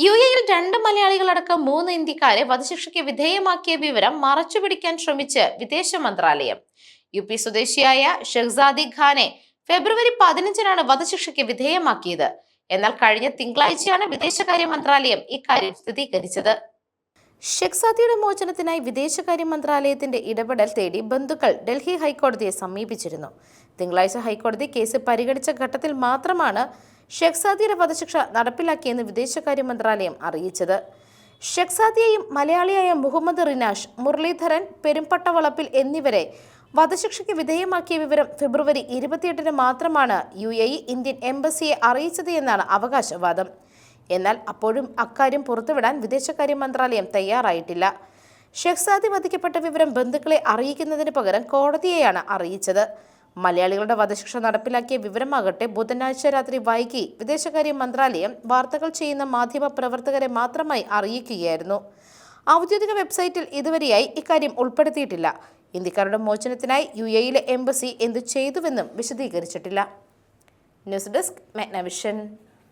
യു.എയിൽ 2 മലയാളികളടക്കം 3 ഇന്ത്യക്കാരെ വധശിക്ഷയ്ക്ക് വിധേയമാക്കിയ വിവരം മറച്ചുപിടിക്കാൻ ശ്രമിച്ച് വിദേശ മന്ത്രാലയം. യു.പി സ്വദേശിയായ ഷെഹ്സാദി ഖാനെ ഫെബ്രുവരി 15-നാണ് വധശിക്ഷയ്ക്ക് വിധേയമാക്കിയത്. എന്നാൽ കഴിഞ്ഞ തിങ്കളാഴ്ചയാണ് വിദേശകാര്യ മന്ത്രാലയം ഇക്കാര്യം സ്ഥിരീകരിച്ചത്. ഷെഹ്സാദിയുടെ മോചനത്തിനായി വിദേശകാര്യ മന്ത്രാലയത്തിന്റെ ഇടപെടൽ തേടി ബന്ധുക്കൾ ഡൽഹി ഹൈക്കോടതിയെ സമീപിച്ചിരുന്നു. തിങ്കളാഴ്ച ഹൈക്കോടതി കേസ് പരിഗണിച്ച ഘട്ടത്തിൽ മാത്രമാണ് ഷെഹ്സാദിയുടെ വധശിക്ഷ നടപ്പിലാക്കിയെന്ന് വിദേശകാര്യ മന്ത്രാലയം അറിയിച്ചത്. ഷെഹ്സാദിയെയും മലയാളിയായ മുഹമ്മദ് റിനാഷ്, മുരളീധരൻ പെരുമ്പട്ടവളപ്പിൽ എന്നിവരെ വധശിക്ഷയ്ക്ക് വിധേയമാക്കിയ വിവരം ഫെബ്രുവരി 28-ന് മാത്രമാണ് യു.എ.ഇ ഇന്ത്യൻ എംബസിയെ അറിയിച്ചത് എന്നാണ് അവകാശവാദം. എന്നാൽ അപ്പോഴും അക്കാര്യം പുറത്തുവിടാൻ വിദേശകാര്യ മന്ത്രാലയം തയ്യാറായിട്ടില്ല. ഷെഹ്സാദി വധിക്കപ്പെട്ട വിവരം ബന്ധുക്കളെ അറിയിക്കുന്നതിന് പകരം കോടതിയെയാണ് അറിയിച്ചത്. മലയാളികളുടെ വധശിക്ഷ നടപ്പിലാക്കിയ വിവരമാകട്ടെ ബുധനാഴ്ച രാത്രി വൈകി വിദേശകാര്യ മന്ത്രാലയം വാർത്തകൾ ചെയ്യുന്ന മാധ്യമ പ്രവർത്തകരെ മാത്രമായി അറിയിക്കുകയായിരുന്നു. ഔദ്യോഗിക വെബ്സൈറ്റിൽ ഇതുവരെയായി ഇക്കാര്യം ഉൾപ്പെടുത്തിയിട്ടില്ല. ഇന്ത്യക്കാരുടെ മോചനത്തിനായി യു.എയിലെ എംബസി എന്തു ചെയ്തുവെന്നും വിശദീകരിച്ചിട്ടില്ല. News desk മെഗ്നവിഷൻ.